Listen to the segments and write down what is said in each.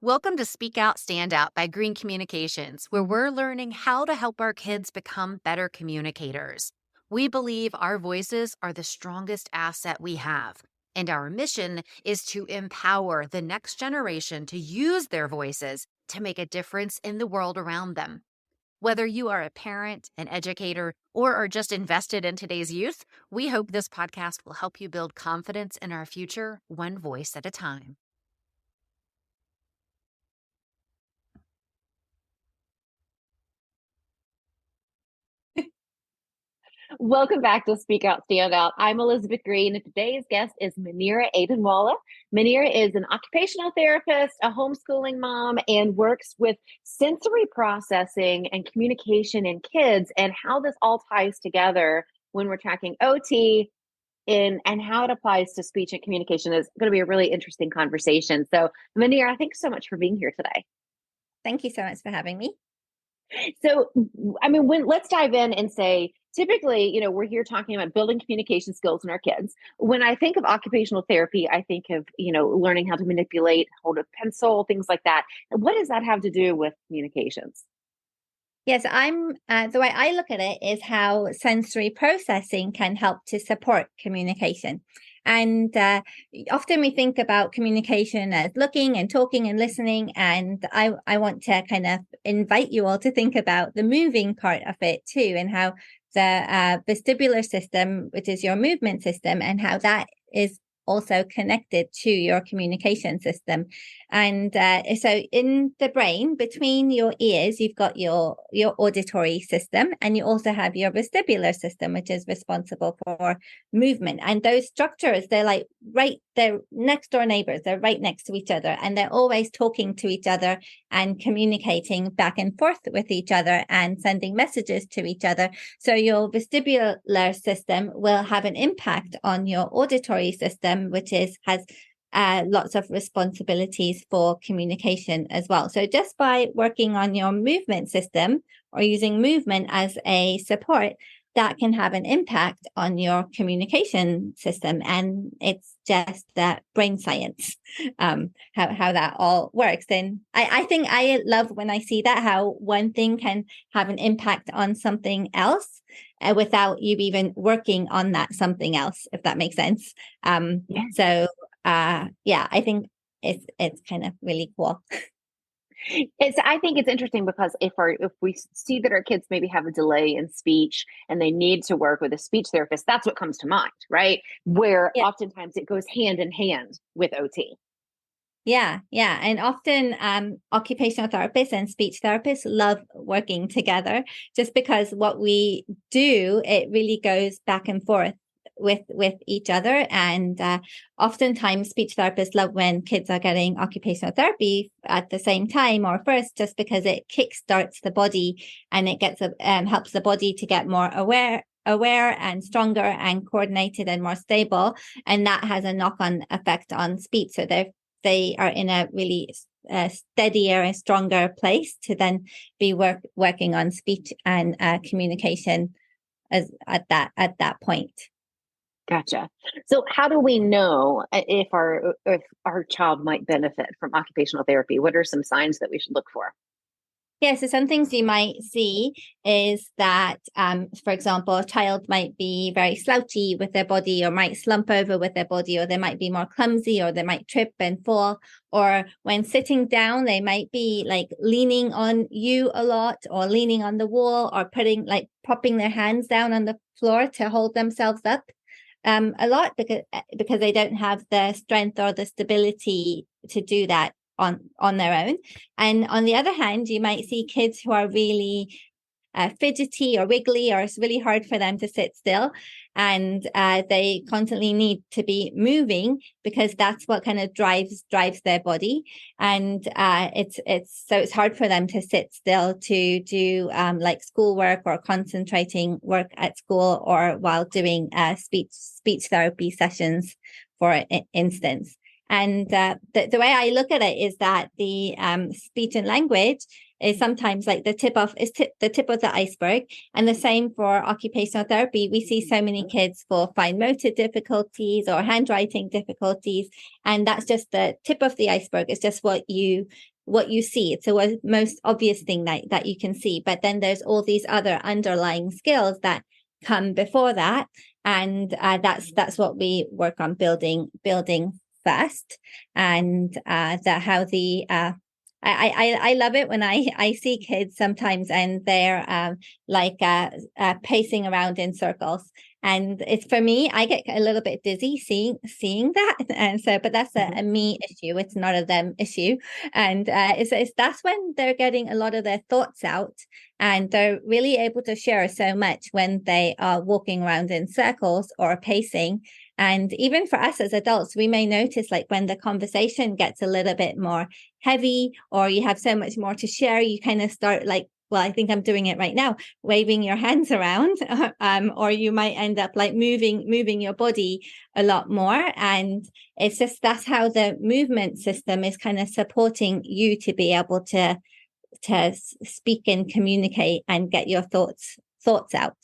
Welcome to Speak Out, Stand Out by Green Communications, where we're learning how to help our kids become better communicators. We believe our voices are the strongest asset we have, and our mission is to empower the next generation to use their voices to make a difference in the world around them. Whether you are a parent, an educator, or are just invested in today's youth, we hope this podcast will help you build confidence in our future, one voice at a time. Welcome back to Speak Out, Stand Out. I'm Elizabeth Green, and today's guest is Munira Adenwalla. Munira is an occupational therapist, a homeschooling mom, and works with sensory processing and communication in kids and how this all ties together when we're tracking OT and how it applies to speech and communication is going to be a really interesting conversation. So, Munira, thanks so much for being here today. Thank you so much for having me. So, let's dive in and say, typically, we're here talking about building communication skills in our kids. When I think of occupational therapy, I think of, learning how to manipulate, hold a pencil, things like that. And what does that have to do with communications? Yes, the way I look at it is how sensory processing can help to support communication. And often we think about communication as looking and talking and listening. And I want to kind of invite you all to think about the moving part of it too, and how the vestibular system, which is your movement system, and how that is also connected to your communication system. And so in the brain, between your ears, you've got your auditory system, and you also have your vestibular system, which is responsible for movement. And those structures, they're next door neighbors. They're right next to each other, and they're always talking to each other and communicating back and forth with each other and sending messages to each other. So your vestibular system will have an impact on your auditory system, which has lots of responsibilities for communication as well. So just by working on your movement system or using movement as a support, that can have an impact on your communication system. And it's just that brain science, how that all works. And I think I love when I see that, how one thing can have an impact on something else without you even working on that something else, if that makes sense. So I think it's kind of really cool. I think it's interesting because if we see that our kids maybe have a delay in speech and they need to work with a speech therapist, that's what comes to mind, right? Where oftentimes it goes hand in hand with OT. Yeah. And often occupational therapists and speech therapists love working together, just because what we do, it really goes back and forth with each other. And oftentimes speech therapists love when kids are getting occupational therapy at the same time or first, just because it kickstarts the body and it gets helps the body to get more aware and stronger and coordinated and more stable. And that has a knock-on effect on speech. So they are in a really steadier and stronger place to then be working on speech and communication at that point. Gotcha. So how do we know if our child might benefit from occupational therapy? What are some signs that we should look for? Yeah, so some things you might see is that, for example, a child might be very slouchy with their body, or might slump over with their body, or they might be more clumsy, or they might trip and fall. Or when sitting down, they might be like leaning on you a lot, or leaning on the wall, or propping their hands down on the floor to hold themselves up a lot, because they don't have the strength or the stability to do that on their own. And on the other hand, you might see kids who are really fidgety or wiggly, or it's really hard for them to sit still, and they constantly need to be moving, because that's what kind of drives their body. And it's hard for them to sit still to do like schoolwork or concentrating work at school, or while doing speech therapy sessions, for instance. And the way I look at it is that the speech and language is sometimes like the tip of the iceberg. And the same for occupational therapy. We see so many kids for fine motor difficulties or handwriting difficulties, and that's just the tip of the iceberg. It's just what you what you see. It's the most obvious thing that you can see. But then there's all these other underlying skills that come before that. And that's what we work on building first. And I love it when I see kids sometimes and they're pacing around in circles. And it's, for me, I get a little bit dizzy seeing that. And so, but that's a me issue. It's not a them issue. And it's that's when they're getting a lot of their thoughts out, and they're really able to share so much when they are walking around in circles or pacing. And even for us as adults, we may notice, like, when the conversation gets a little bit more heavy, or you have so much more to share, you kind of start, like, well, I think I'm doing it right now, waving your hands around, or you might end up like moving your body a lot more. And it's just, that's how the movement system is kind of supporting you to be able to speak and communicate and get your thoughts out.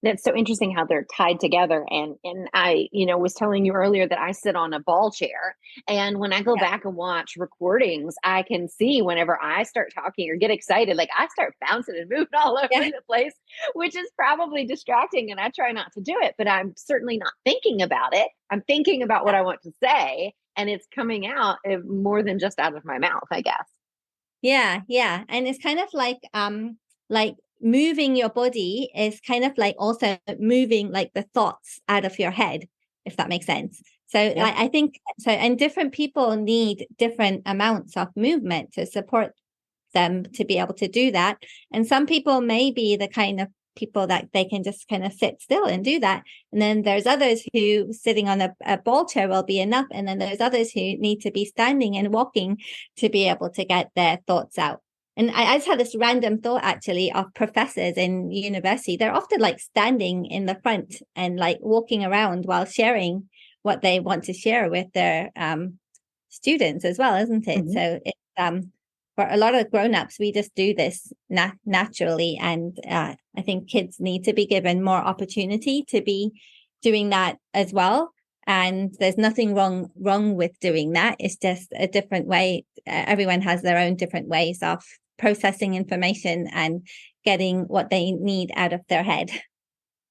That's so interesting how they're tied together. And I, was telling you earlier that I sit on a ball chair. And when I go back and watch recordings, I can see whenever I start talking or get excited, like I start bouncing and moving all over the place, which is probably distracting. And I try not to do it, but I'm certainly not thinking about it. I'm thinking about what I want to say, and it's coming out more than just out of my mouth, I guess. Yeah. And it's kind of like moving your body is kind of like also moving like the thoughts out of your head, if that makes sense. So I think so, and different people need different amounts of movement to support them to be able to do that. And some people may be the kind of people that they can just kind of sit still and do that. And then there's others who sitting on a ball chair will be enough. And then there's others who need to be standing and walking to be able to get their thoughts out. And I just had this random thought, actually, of professors in university. They're often like standing in the front and like walking around while sharing what they want to share with their students as well, isn't it? Mm-hmm. So it's for a lot of grown-ups, we just do this naturally. And I think kids need to be given more opportunity to be doing that as well. And there's nothing wrong with doing that. It's just a different way. Everyone has their own different ways of processing information and getting what they need out of their head.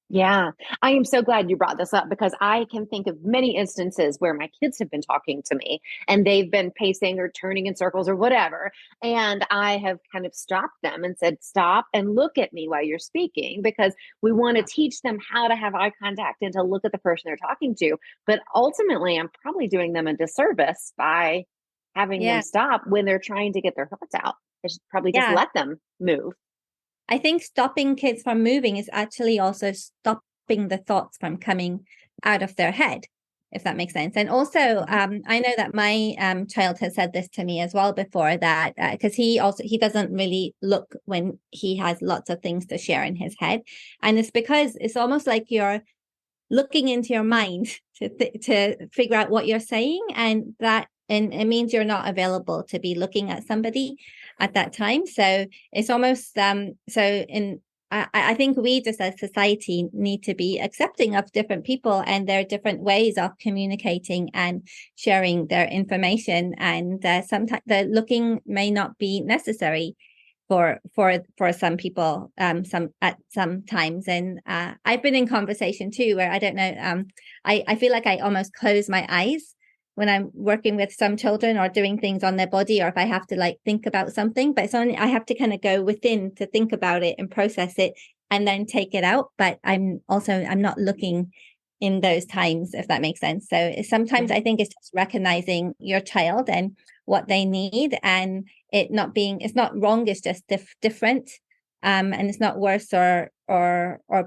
Yeah, I am so glad you brought this up, because I can think of many instances where my kids have been talking to me and they've been pacing or turning in circles or whatever. And I have kind of stopped them and said, stop and look at me while you're speaking, because we want to teach them how to have eye contact and to look at the person they're talking to. But ultimately, I'm probably doing them a disservice by having them stop when they're trying to get their thoughts out. I should probably just let them move. I think stopping kids from moving is actually also stopping the thoughts from coming out of their head, if that makes sense. And also, I know that my child has said this to me as well before, that because he doesn't really look when he has lots of things to share in his head. And it's because it's almost like you're looking into your mind to figure out what you're saying, and it means you're not available to be looking at somebody at that time. So it's almost I think we just as society need to be accepting of different people and their different ways of communicating and sharing their information. And sometimes the looking may not be necessary for some people some times. And I've been in conversation too where I don't know, I feel like I almost close my eyes when I'm working with some children or doing things on their body, or if I have to like think about something, but it's only I have to kind of go within to think about it and process it and then take it out. But I'm not looking in those times, if that makes sense. So sometimes I think it's just recognizing your child and what they need, and it's not wrong. It's just different. And it's not worse or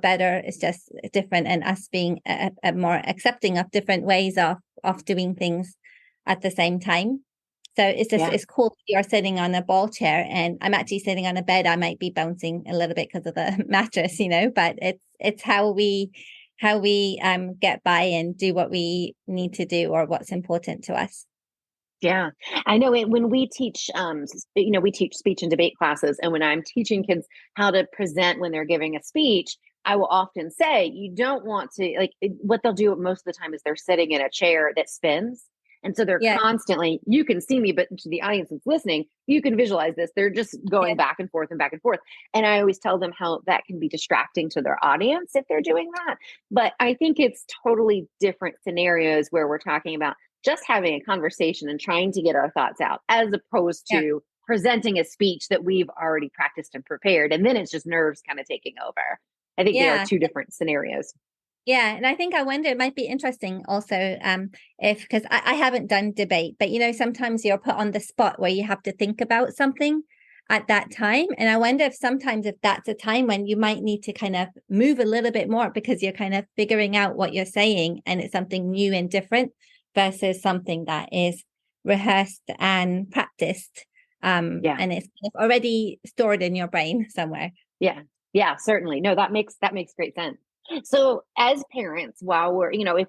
better. It's just different, and us being a more accepting of different ways of doing things at the same time. So it's just it's cool. You're sitting on a ball chair, and I'm actually sitting on a bed. I might be bouncing a little bit because of the mattress, but it's how we get by and do what we need to do or what's important to us. Yeah, I know when we teach, we teach speech and debate classes. And when I'm teaching kids how to present when they're giving a speech, I will often say, you don't want to, what they'll do most of the time is they're sitting in a chair that spins. And so they're Yeah. constantly, you can see me, but to the audience that's listening, you can visualize this. They're just going back and forth and back and forth. And I always tell them how that can be distracting to their audience if they're doing that. But I think it's totally different scenarios where we're talking about just having a conversation and trying to get our thoughts out, as opposed to presenting a speech that we've already practiced and prepared. And then it's just nerves kind of taking over. I think they are two different scenarios. Yeah. And I wonder, it might be interesting also, if, because I haven't done debate, but, sometimes you're put on the spot where you have to think about something at that time. And I wonder if sometimes if that's a time when you might need to kind of move a little bit more because you're kind of figuring out what you're saying and it's something new and different versus something that is rehearsed and practiced. And it's already stored in your brain somewhere. Yeah, certainly. No, that makes great sense. So as parents, while we're, if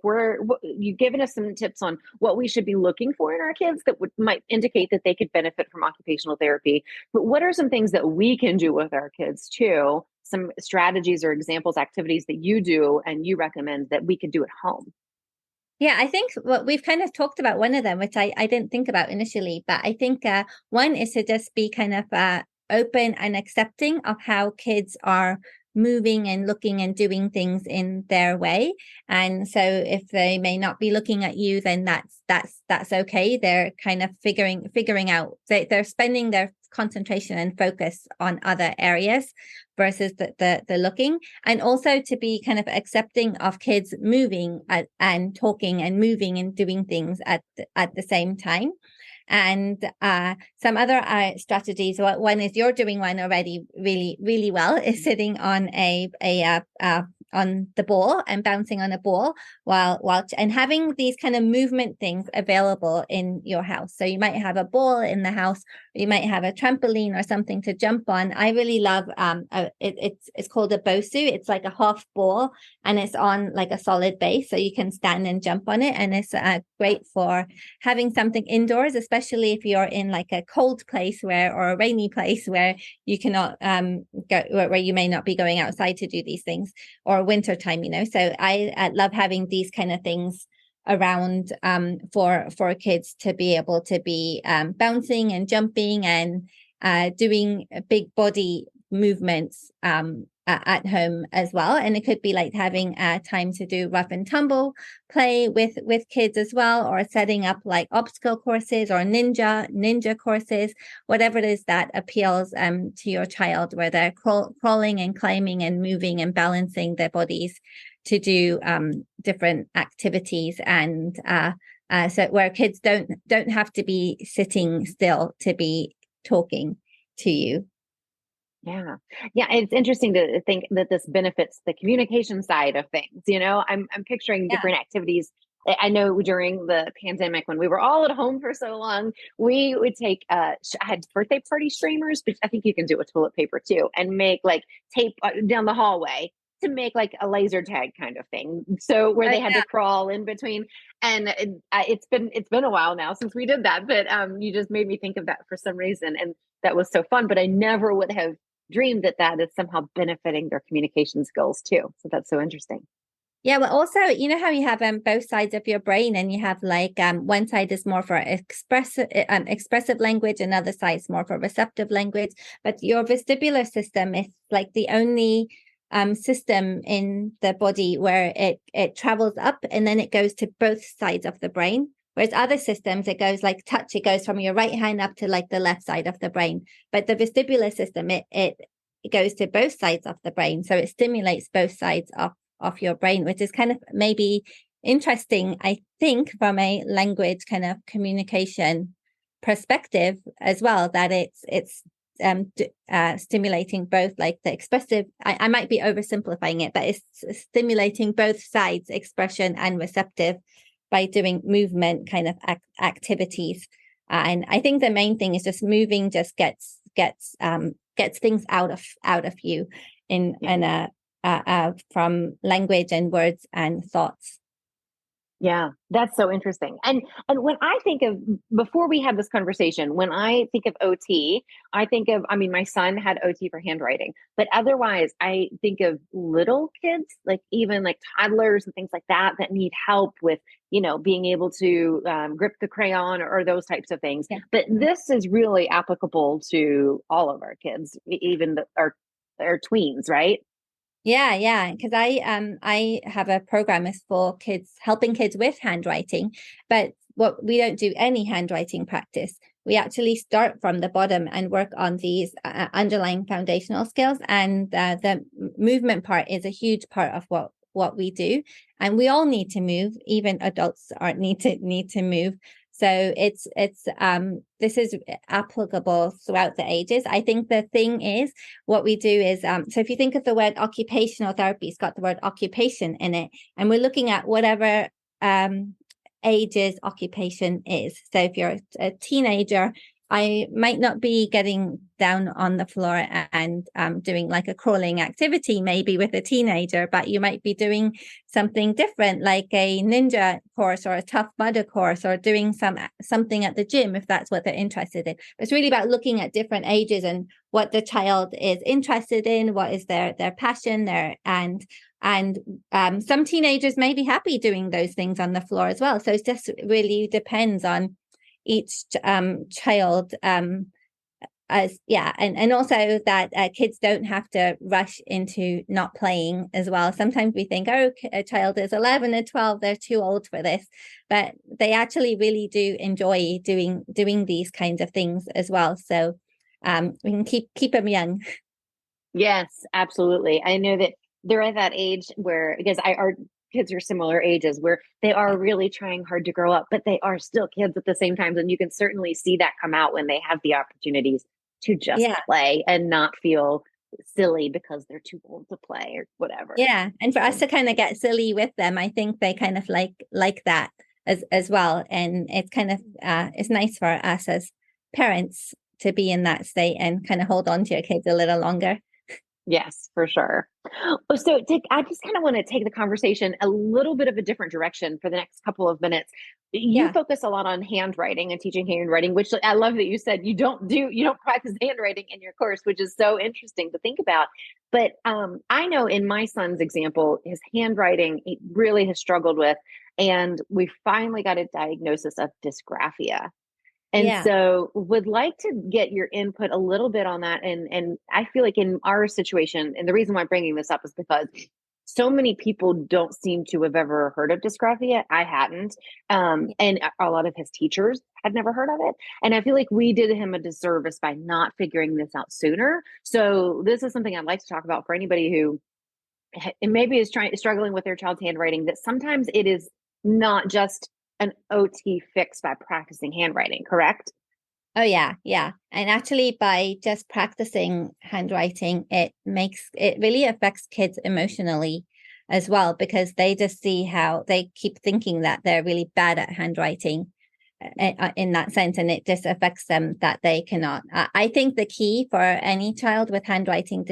you've given us some tips on what we should be looking for in our kids that might indicate that they could benefit from occupational therapy, but what are some things that we can do with our kids too? Some strategies or examples, activities that you do and you recommend that we could do at home? Yeah, I think what we've kind of talked about one of them, which I didn't think about initially, but I think one is to just be kind of open and accepting of how kids are moving and looking and doing things in their way. And so if they may not be looking at you, then that's okay. They're kind of figuring out, they're spending their concentration and focus on other areas versus the looking. And also to be kind of accepting of kids moving and talking and moving and doing things at the same time. And some other strategies. One is you're doing one already really, really well, is sitting on on the ball and bouncing on a ball while and having these kind of movement things available in your house. So you might have a ball in the house, or you might have a trampoline or something to jump on. I really love it's called a bosu. It's like a half ball and it's on like a solid base, so you can stand and jump on it. And it's great for having something indoors, especially if you're in like a cold place or a rainy place where you cannot go, where you may not be going outside to do these things, or winter time, so I love having these kind of things around for kids to be able to be bouncing and jumping and doing big body movements at home as well. And it could be like having time to do rough and tumble play with kids as well, or setting up like obstacle courses or ninja courses, whatever it is that appeals to your child, where they're crawling and climbing and moving and balancing their bodies to do different activities. And so where kids don't have to be sitting still to be talking to you. Yeah. It's interesting to think that this benefits the communication side of things. I'm picturing different activities. I know during the pandemic, when we were all at home for so long, we would take, I had birthday party streamers, but I think you can do it with toilet paper too, and make like tape down the hallway to make like a laser tag kind of thing. So where they had to crawl in between. And it's been a while now since we did that, but you just made me think of that for some reason. And that was so fun, but I never would have dreamed that is somehow benefiting their communication skills too. So that's so interesting. Yeah, well, also, how you have both sides of your brain, and you have like one side is more for expressive language, another side is more for receptive language. But your vestibular system is like the only system in the body where it travels up and then it goes to both sides of the brain. Whereas other systems, it goes like touch, it goes from your right hand up to like the left side of the brain. But the vestibular system, it goes to both sides of the brain. So it stimulates both sides of your brain, which is kind of maybe interesting, I think, from a language kind of communication perspective as well, that it's stimulating both like the expressive, I might be oversimplifying it, but it's stimulating both sides, expression and receptive, by doing movement kind of activities. And I think the main thing is just moving just gets things out of you in from language and words and thoughts. Yeah, that's so interesting. And when I think of, before we had this conversation, when I think of OT, I think of, I mean, my son had OT for handwriting, but otherwise I think of little kids, like even like toddlers and things like that, that need help with, being able to grip the crayon, or those types of things. Yeah. But this is really applicable to all of our kids, even our tweens, right? Yeah, because I have a program is for kids, helping kids with handwriting, but what we don't do any handwriting practice. We actually start from the bottom and work on these underlying foundational skills, and the movement part is a huge part of what we do, and we all need to move. Even adults are need to move. So it's this is applicable throughout the ages. I think the thing is, what we do is so if you think of the word occupational therapy, it's got the word occupation in it, and we're looking at whatever ages occupation is. So if you're a teenager, I might not be getting down on the floor and doing like a crawling activity maybe with a teenager, but you might be doing something different, like a ninja course or a tough mudder course, or doing something at the gym if that's what they're interested in. It's really about looking at different ages and what the child is interested in, what is their passion there, and some teenagers may be happy doing those things on the floor as well. So it just really depends on each child, and also that kids don't have to rush into not playing as well. Sometimes we think, oh, a child is 11 or 12, they're too old for this, but they actually really do enjoy doing these kinds of things as well. So we can keep them young. Yes, absolutely. I know that they're at that age where, because our kids are similar ages, where they are really trying hard to grow up, but they are still kids at the same time. And you can certainly see that come out when they have the opportunities to just Yeah. play and not feel silly because they're too old to play or whatever. Yeah. And for us to kind of get silly with them, I think they kind of like that as well. And it's kind of it's nice for us as parents to be in that state and kind of hold on to your kids a little longer. Yes, for sure. So, Dick, I just kind of want to take the conversation a little bit of a different direction for the next couple of minutes. You Yeah. focus a lot on handwriting and teaching handwriting, which I love that you said you don't practice handwriting in your course, which is so interesting to think about. But I know in my son's example, his handwriting he really has struggled with, and we finally got a diagnosis of dysgraphia. And Yeah. so would like to get your input a little bit on that. And I feel like in our situation, and the reason why I'm bringing this up is because so many people don't seem to have ever heard of dysgraphia. I hadn't. And a lot of his teachers had never heard of it. And I feel like we did him a disservice by not figuring this out sooner. So this is something I'd like to talk about for anybody who maybe is struggling with their child's handwriting, that sometimes it is not just an OT fix by practicing handwriting, correct? Oh yeah. And actually by just practicing handwriting, it really affects kids emotionally as well, because they just see how they keep thinking that they're really bad at handwriting in that sense, and it just affects them that they cannot. I think the key for any child with handwriting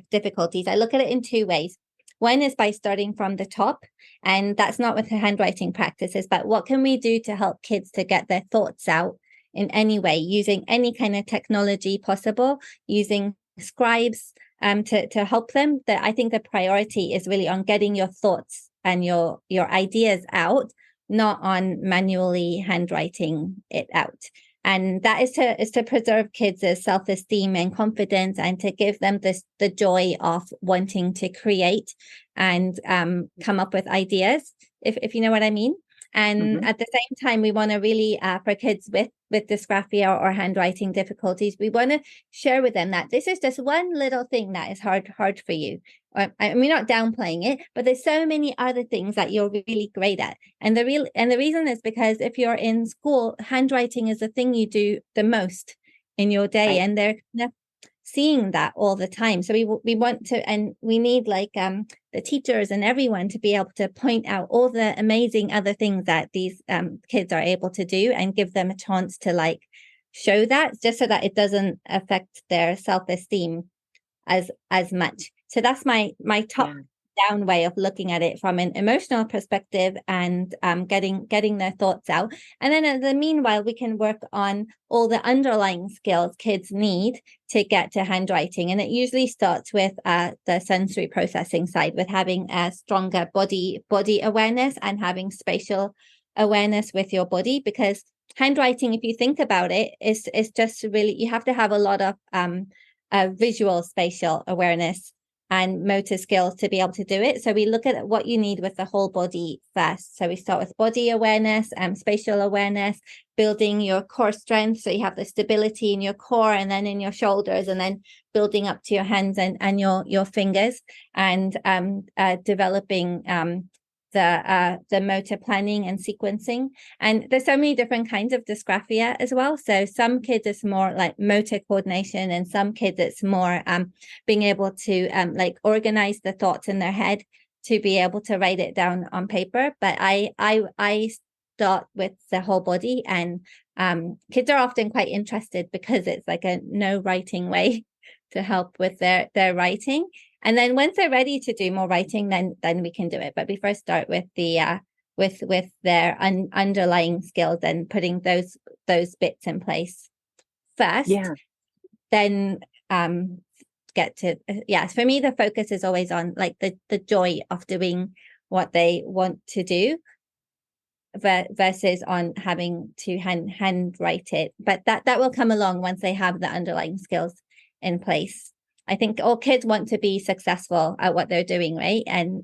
difficulties, I look at it in two ways. One is by starting from the top, and that's not with the handwriting practices, but what can we do to help kids to get their thoughts out in any way, using any kind of technology possible, using scribes to help them. That I think the priority is really on getting your thoughts and your ideas out, not on manually handwriting it out. And that is to preserve kids' self-esteem and confidence, and to give them the joy of wanting to create and come up with ideas, if you know what I mean. And at the same time, we want to really, for kids with dysgraphia or handwriting difficulties, we want to share with them that this is just one little thing that is hard for you. I mean, not downplaying it, but there's so many other things that you're really great at. And the reason is because if you're in school, handwriting is the thing you do the most in your day, Right. and they're kind of seeing that all the time. So we want to, and we need like the teachers and everyone to be able to point out all the amazing other things that these kids are able to do, and give them a chance to like show that, just so that it doesn't affect their self-esteem as much. So that's my top down way of looking at it from an emotional perspective and getting their thoughts out. And then in the meanwhile, we can work on all the underlying skills kids need to get to handwriting. And it usually starts with the sensory processing side, with having a stronger body awareness and having spatial awareness with your body, because handwriting, if you think about it, is just really, you have to have a lot of visual spatial awareness and motor skills to be able to do it. So we look at what you need with the whole body first. So we start with body awareness and spatial awareness, building your core strength. So you have the stability in your core and then in your shoulders, and then building up to your hands and your fingers, and developing the motor planning and sequencing. And there's so many different kinds of dysgraphia as well. So some kids it's more like motor coordination, and some kids it's more being able to like organize the thoughts in their head to be able to write it down on paper. But I start with the whole body, and kids are often quite interested because it's like a no writing way to help with their writing. And then once they're ready to do more writing, then we can do it. But we first start with the with their underlying skills and putting those bits in place first. Yeah. Then get to for me, the focus is always on like the joy of doing what they want to do versus on having to handwrite it. But that will come along once they have the underlying skills in place. I think all kids want to be successful at what they're doing, right? And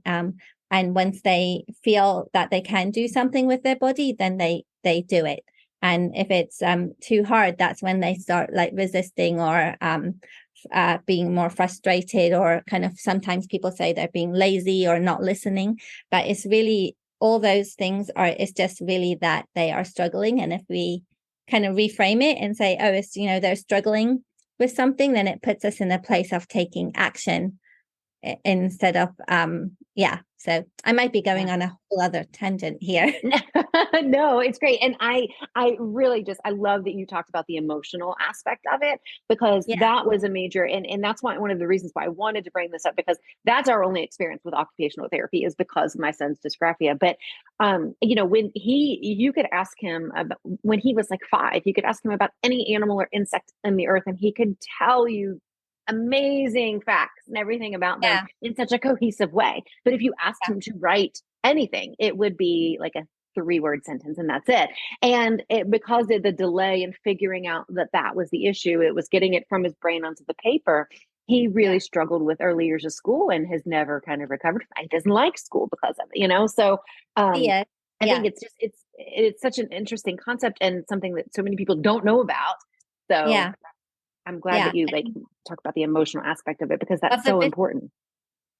once they feel that they can do something with their body, then they do it. And if it's too hard, that's when they start like resisting or being more frustrated, or kind of sometimes people say they're being lazy or not listening. But it's really all those things it's just really that they are struggling. And if we kind of reframe it and say, oh, it's, they're struggling with something, then it puts us in a place of taking action instead of so I might be going on a whole other tangent here. No, it's great. And I really I love that you talked about the emotional aspect of it, because that was a major, and that's one of the reasons why I wanted to bring this up, because that's our only experience with occupational therapy is because of my son's dysgraphia. But when you could ask him about, when he was like 5, you could ask him about any animal or insect on the earth, and he could tell you amazing facts and everything about them in such a cohesive way. But if you asked him to write anything, it would be like a 3-word sentence, and that's it. And because of the delay in figuring out that was the issue, it was getting it from his brain onto the paper. He really struggled with early years of school and has never kind of recovered. He doesn't like school because of it, So I think it's such an interesting concept and something that so many people don't know about. So I'm glad that you talk about the emotional aspect of it, because that's so important.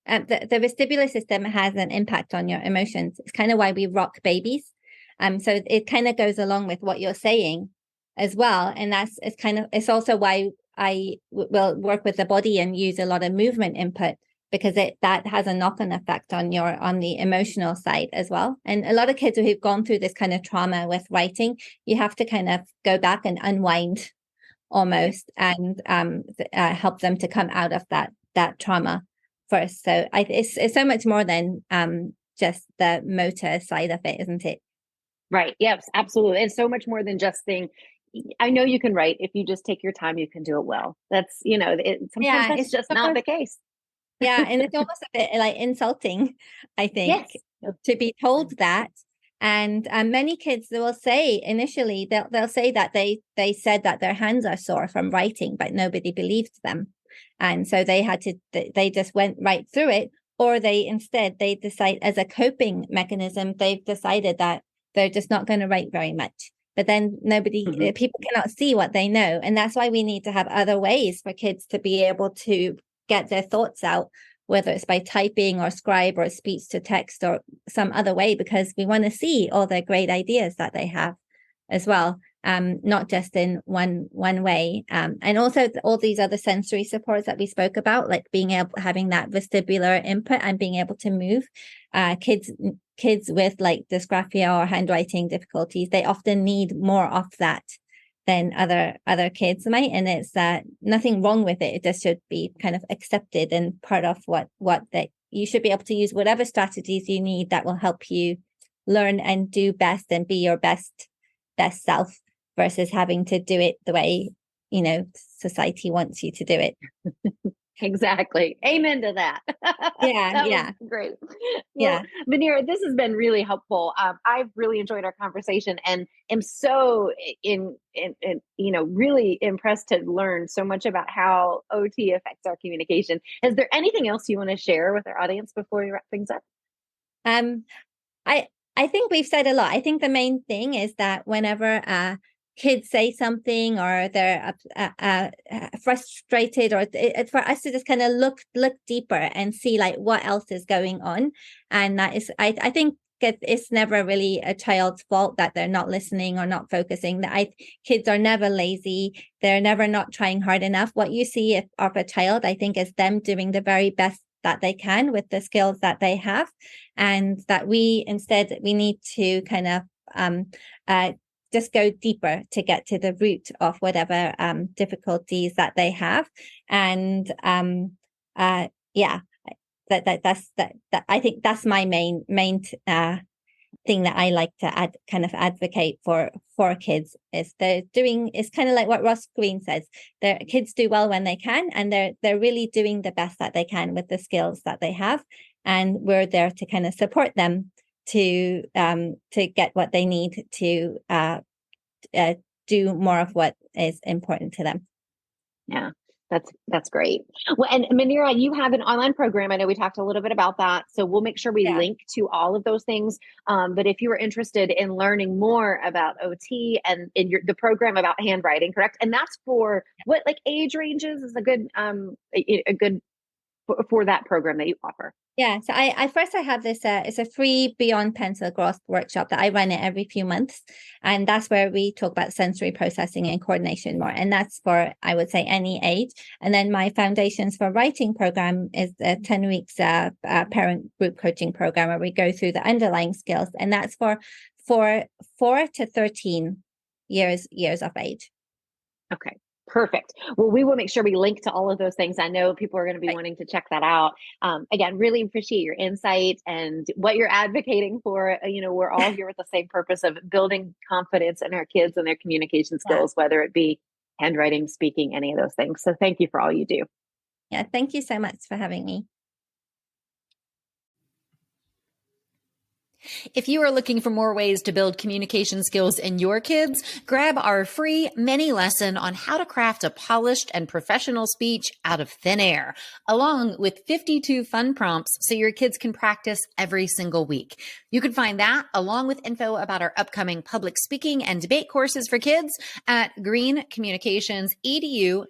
The vestibular system has an impact on your emotions. It's kind of why we rock babies. So it kind of goes along with what you're saying as well. And it's also why I will work with the body and use a lot of movement input, because that has a knock-on effect on the emotional side as well. And a lot of kids who've gone through this kind of trauma with writing, you have to kind of go back and unwind almost, and help them to come out of that trauma first. So it's so much more than just the motor side of it, isn't it? Right. Yes, absolutely. And so much more than just saying, I know you can write. If you just take your time, you can do it well. That's, sometimes that's just not the case. And it's almost a bit like insulting, I think, to be told that. And many kids will say initially, they'll say that they said that their hands are sore from writing, but nobody believed them. And so they just went right through it. Or they decide as a coping mechanism, they've decided that they're just not going to write very much. But then people cannot see what they know. And that's why we need to have other ways for kids to be able to get their thoughts out, whether it's by typing or scribe or speech to text or some other way, because we want to see all the great ideas that they have as well, not just in one way. And also all these other sensory supports that we spoke about, like having that vestibular input and being able to move. Kids with like dysgraphia or handwriting difficulties, they often need more of that than other kids might, and it's nothing wrong with it. It just should be kind of accepted and part of what you should be able to use whatever strategies you need that will help you learn and do best and be your best self, versus having to do it the way, society wants you to do it. Exactly. Amen to that. Yeah. That Yeah. was great. Yeah. Well, Munira, this has been really helpful. I've really enjoyed our conversation and am so really impressed to learn so much about how OT affects our communication. Is there anything else you want to share with our audience before we wrap things up? I think we've said a lot. I think the main thing is that whenever kids say something or they're frustrated, or it's for us to just kind of look deeper and see like what else is going on. And that is, I think it's never really a child's fault that they're not listening or not focusing. Kids are never lazy. They're never not trying hard enough. What you see of a child, I think, is them doing the very best that they can with the skills that they have, and that we need to kind of just go deeper to get to the root of whatever difficulties that they have. And that's I think that's my main thing that I like to advocate for kids, is it's kind of like what Ross Green says. Their kids do well when they can, and they're really doing the best that they can with the skills that they have, and we're there to kind of support them to get what they need to do more of what is important to them. Yeah. That's great. Well, and Munira, you have an online program. I know we talked a little bit about that, so we'll make sure we link to all of those things. But if you are interested in learning more about OT and in the program about handwriting, correct? And that's for what, like, age ranges is a good for that program that you offer. Yeah, so I have this, it's a free Beyond Pencil Growth workshop that I run it every few months. And that's where we talk about sensory processing and coordination more. And that's for, I would say, any age. And then my Foundations for Writing program is a 10 weeks parent group coaching program where we go through the underlying skills. And that's for 4 to 13 years of age. Okay. Perfect. Well, we will make sure we link to all of those things. I know people are going to be wanting to check that out. Again, really appreciate your insight and what you're advocating for. We're all here with the same purpose of building confidence in our kids and their communication skills, whether it be handwriting, speaking, any of those things. So thank you for all you do. Yeah, thank you so much for having me. If you are looking for more ways to build communication skills in your kids, grab our free mini lesson on how to craft a polished and professional speech out of thin air, along with 52 fun prompts so your kids can practice every single week. You can find that along with info about our upcoming public speaking and debate courses for kids at greencommunicationsedu.com.